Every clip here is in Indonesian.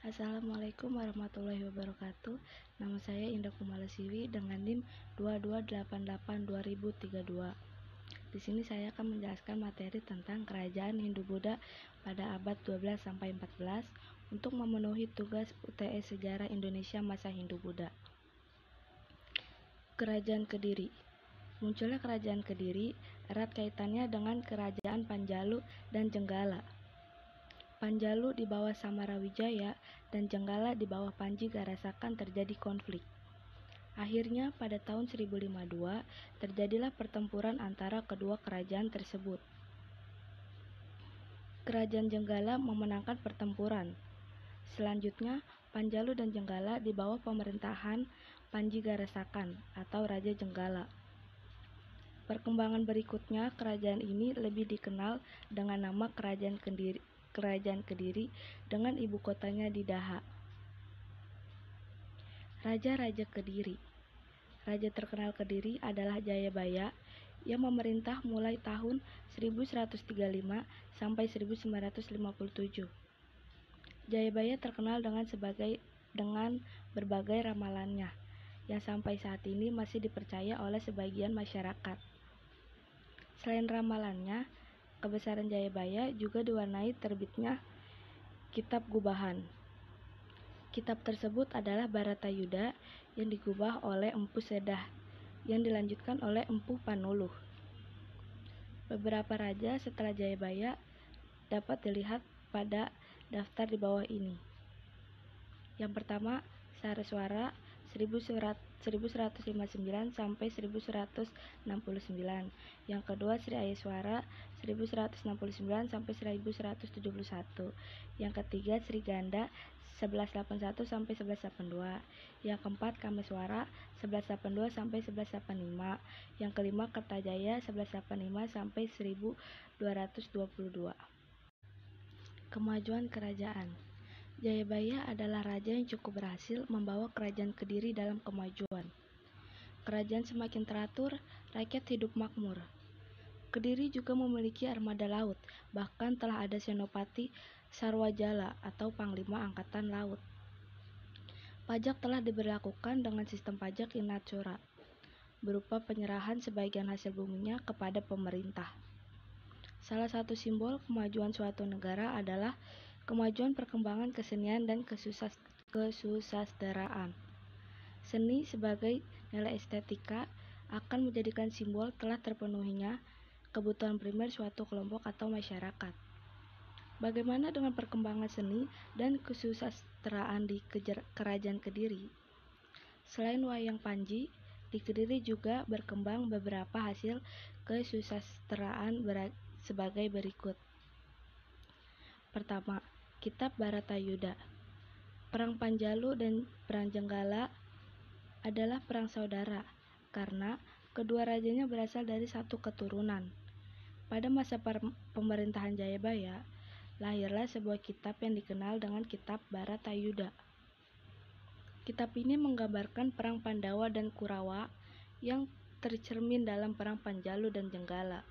Assalamualaikum warahmatullahi wabarakatuh. Nama saya Indah Kumalasiwi dengan NIM 2288-2032. Di sini saya akan menjelaskan materi tentang kerajaan Hindu-Buddha pada abad 12 sampai 14 untuk memenuhi tugas UTS Sejarah Indonesia masa Hindu-Buddha. Kerajaan Kediri. Munculnya Kerajaan Kediri erat kaitannya dengan Kerajaan Panjalu dan Jenggala. Panjalu di bawah Samarawijaya dan Jenggala di bawah Panji Garasakan terjadi konflik. Akhirnya pada tahun 1052 terjadilah pertempuran antara kedua kerajaan tersebut. Kerajaan Jenggala memenangkan pertempuran. Selanjutnya, Panjalu dan Jenggala di bawah pemerintahan Panji Garasakan atau Raja Jenggala. Perkembangan berikutnya, kerajaan ini lebih dikenal dengan nama Kerajaan Kediri dengan ibu kotanya di Daha. Raja-Raja Kediri. Raja terkenal Kediri adalah Jayabaya yang memerintah mulai tahun 1135 sampai 1957. Jayabaya terkenal dengan berbagai ramalannya yang sampai saat ini masih dipercaya oleh sebagian masyarakat. Selain ramalannya, kebesaran Jayabaya juga diwarnai terbitnya Kitab Gubahan. Kitab tersebut adalah Bharatayuddha yang digubah oleh Empu Sedah yang dilanjutkan oleh Empu Panuluh. Beberapa raja setelah Jayabaya dapat dilihat pada daftar di bawah ini. Yang pertama, Sareswara 1159 sampai 1169. Yang kedua, Sri Ayeswara 1169 sampai 1171. Yang ketiga, Sri Ganda 1181 sampai 1182. Yang keempat, Kameswara 1182 sampai 1185. Yang kelima, Kertajaya 1185 sampai 1222. Kemajuan kerajaan. Jayabaya adalah raja yang cukup berhasil membawa kerajaan Kediri dalam kemajuan. Kerajaan semakin teratur, rakyat hidup makmur. Kediri juga memiliki armada laut, bahkan telah ada Senopati Sarwajala atau Panglima Angkatan Laut. Pajak telah diberlakukan dengan sistem pajak inacura, berupa penyerahan sebagian hasil buminya kepada pemerintah. Salah satu simbol kemajuan suatu negara adalah kemajuan perkembangan kesenian dan kesusasteraan. Seni sebagai nilai estetika akan menjadikan simbol telah terpenuhinya kebutuhan primer suatu kelompok atau masyarakat. Bagaimana dengan perkembangan seni dan kesusasteraan di Kerajaan Kediri? Selain wayang Panji, di Kediri juga berkembang beberapa hasil kesusasteraan sebagai berikut. Pertama, Kitab Bharatayuddha. Perang Panjalu dan Perang Jenggala adalah perang saudara karena kedua rajanya berasal dari satu keturunan. Pada masa pemerintahan Jayabaya, lahirlah sebuah kitab yang dikenal dengan Kitab Bharatayuddha. Kitab ini menggambarkan perang Pandawa dan Kurawa yang tercermin dalam perang Panjalu dan Jenggala.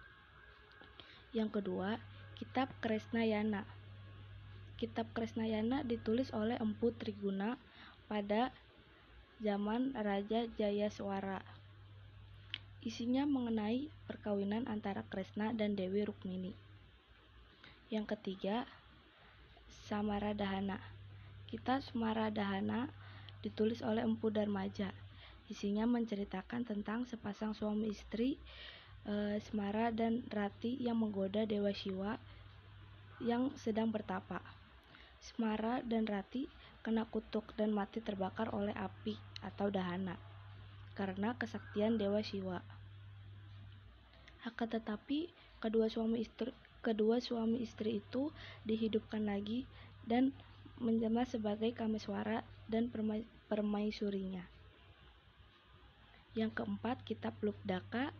Yang kedua, Kitab Kresnayana. Kitab Kresnayana ditulis oleh Empu Triguna pada zaman Raja Jayaswara. Isinya mengenai perkawinan antara Kresna dan Dewi Rukmini. Yang ketiga, Samaradahana. Kitab Samaradahana ditulis oleh Empu Darmaja. Isinya menceritakan tentang sepasang suami istri, Semara dan Rati yang menggoda Dewa Siwa yang sedang bertapa. Semara dan Rati kena kutuk dan mati terbakar oleh api atau dahana karena kesaktian Dewa Siwa. Akan tetapi kedua suami istri itu dihidupkan lagi dan menjelma sebagai Kameswara dan permaisurinya. Yang keempat, Kitab Lupdaka.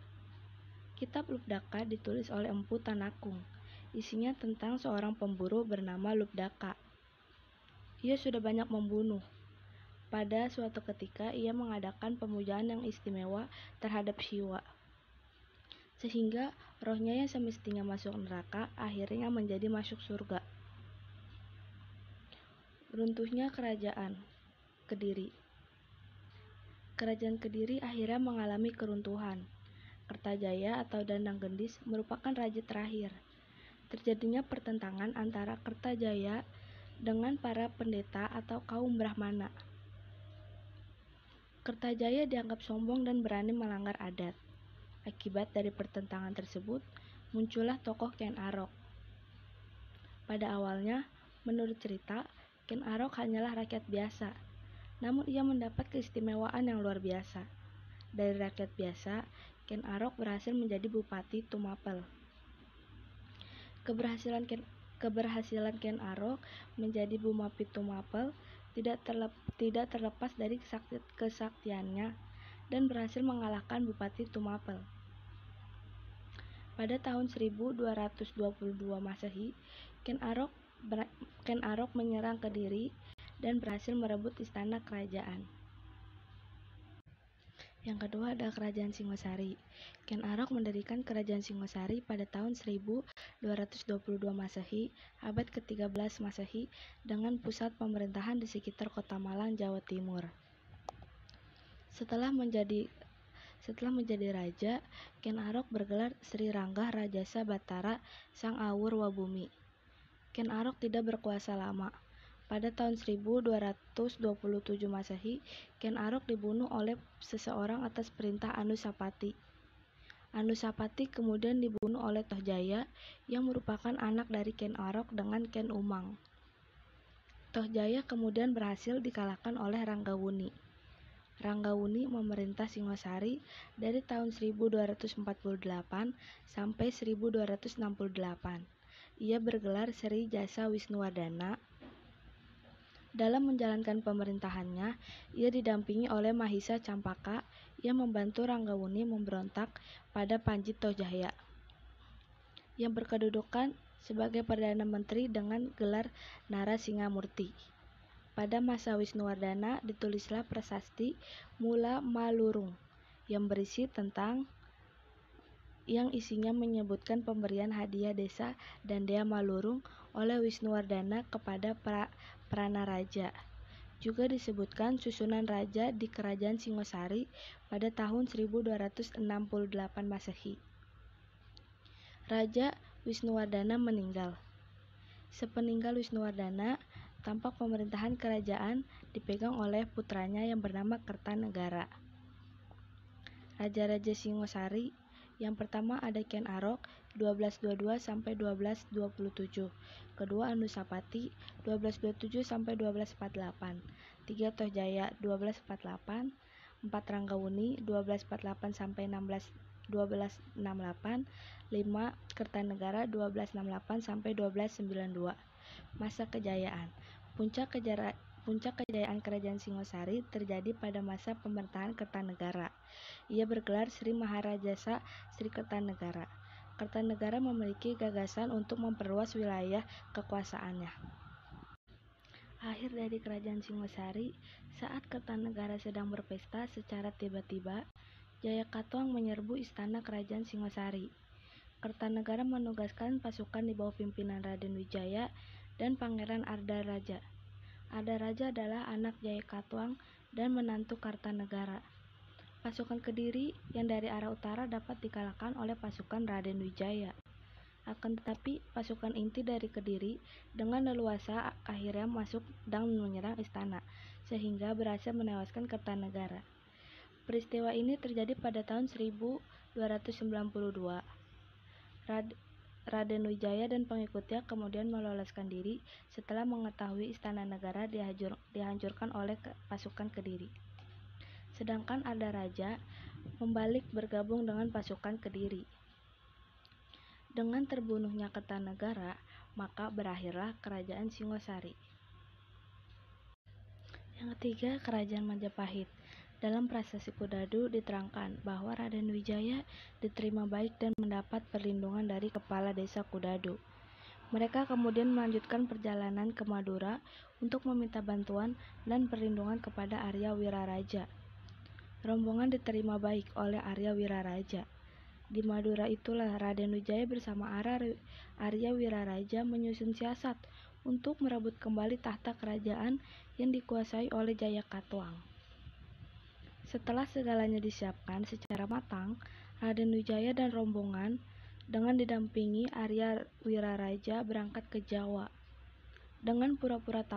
Kitab Lupdaka ditulis oleh Empu Tanakung. Isinya tentang seorang pemburu bernama Lupdaka. Ia sudah banyak membunuh. Pada suatu ketika ia mengadakan pemujaan yang istimewa terhadap Siwa, sehingga rohnya yang semestinya masuk neraka akhirnya menjadi masuk surga. Runtuhnya Kerajaan Kediri. Kerajaan Kediri akhirnya mengalami keruntuhan. Kertajaya atau Dandang Gendis merupakan raja terakhir. Terjadinya pertentangan antara Kertajaya dengan para pendeta atau kaum Brahmana. Kertajaya dianggap sombong dan berani melanggar adat. Akibat dari pertentangan tersebut, muncullah tokoh Ken Arok. Pada awalnya, menurut cerita, Ken Arok hanyalah rakyat biasa, namun ia mendapat keistimewaan yang luar biasa. Dari rakyat biasa, Ken Arok berhasil menjadi Bupati Tumapel. Keberhasilan Ken Arok menjadi Bupati Tumapel tidak terlepas dari kesaktiannya dan berhasil mengalahkan Bupati Tumapel. Pada tahun 1222 Masehi, Ken Arok menyerang Kediri dan berhasil merebut istana kerajaan. Yang kedua adalah Kerajaan Singosari. Ken Arok mendirikan Kerajaan Singosari pada tahun 1222 Masehi, abad ke-13 Masehi, dengan pusat pemerintahan di sekitar Kota Malang, Jawa Timur. Setelah menjadi raja, Ken Arok bergelar Sri Ranggah Rajasa Batara Sang Awur Wabumi. Ken Arok tidak berkuasa lama. Pada tahun 1227 Masehi, Ken Arok dibunuh oleh seseorang atas perintah Anusapati. Anusapati kemudian dibunuh oleh Tohjaya yang merupakan anak dari Ken Arok dengan Ken Umang. Tohjaya kemudian berhasil dikalahkan oleh Ranggawuni. Ranggawuni memerintah Singosari dari tahun 1248 sampai 1268. Ia bergelar Sri Jasa Wisnuwardana. Dalam menjalankan pemerintahannya, ia didampingi oleh Mahisa Campaka yang membantu Ranggawuni memberontak pada Panji Tohjaya, yang berkedudukan sebagai Perdana Menteri dengan gelar Narasingamurti. Pada masa Wisnuwardana ditulislah prasasti Mula Malurung yang berisi tentang yang isinya menyebutkan pemberian hadiah desa dan dea Malurung oleh Wisnuwardana kepada Pranaraja. Juga disebutkan susunan raja di Kerajaan Singosari pada tahun 1268 Masehi. Raja Wisnuwardana meninggal. Sepeninggal Wisnuwardana, tampak pemerintahan kerajaan dipegang oleh putranya yang bernama Kertanegara. Raja-raja Singosari yang pertama ada Ken Arok 1222 sampai 1227, kedua Anusapati 1227 sampai 1248, tiga Tohjaya 1248, 4 Ranggawuni 1248 sampai 1268, 5 Kertanegara 1268 sampai 1292. Masa kejayaan. Puncak kejayaan Kerajaan Singosari terjadi pada masa pemerintahan Kertanegara. Ia bergelar Sri Maharajasa Sri Kertanegara. Kertanegara memiliki gagasan untuk memperluas wilayah kekuasaannya. Akhir dari Kerajaan Singosari, saat Kertanegara sedang berpesta, secara tiba-tiba Jayakatwang menyerbu istana Kerajaan Singosari. Kertanegara menugaskan pasukan di bawah pimpinan Raden Wijaya dan Pangeran Ardaraja. Ardaraja adalah anak Jayakatwang dan menantu Kartanegara. Pasukan Kediri yang dari arah utara dapat dikalahkan oleh pasukan Raden Wijaya. Akan tetapi, pasukan inti dari Kediri dengan leluasa akhirnya masuk dan menyerang istana, sehingga berhasil menewaskan Kertanegara. Peristiwa ini terjadi pada tahun 1292. Raden Wijaya dan pengikutnya kemudian meloloskan diri setelah mengetahui istana negara dihancurkan oleh pasukan Kediri. Sedangkan Ardaraja membalik bergabung dengan pasukan Kediri. Dengan terbunuhnya Kertanegara, maka berakhirlah Kerajaan Singosari. Yang ketiga, Kerajaan Majapahit. Dalam Prasasti Kudadu diterangkan bahwa Raden Wijaya diterima baik dan mendapat perlindungan dari kepala desa Kudadu. Mereka kemudian melanjutkan perjalanan ke Madura untuk meminta bantuan dan perlindungan kepada Arya Wiraraja. Rombongan diterima baik oleh Arya Wiraraja. Di Madura itulah Raden Wijaya bersama Arya Wiraraja menyusun siasat untuk merebut kembali tahta kerajaan yang dikuasai oleh Jayakatwang. Setelah segalanya disiapkan secara matang, Raden Wijaya dan rombongan dengan didampingi Arya Wiraraja berangkat ke Jawa. Dengan pura-pura takut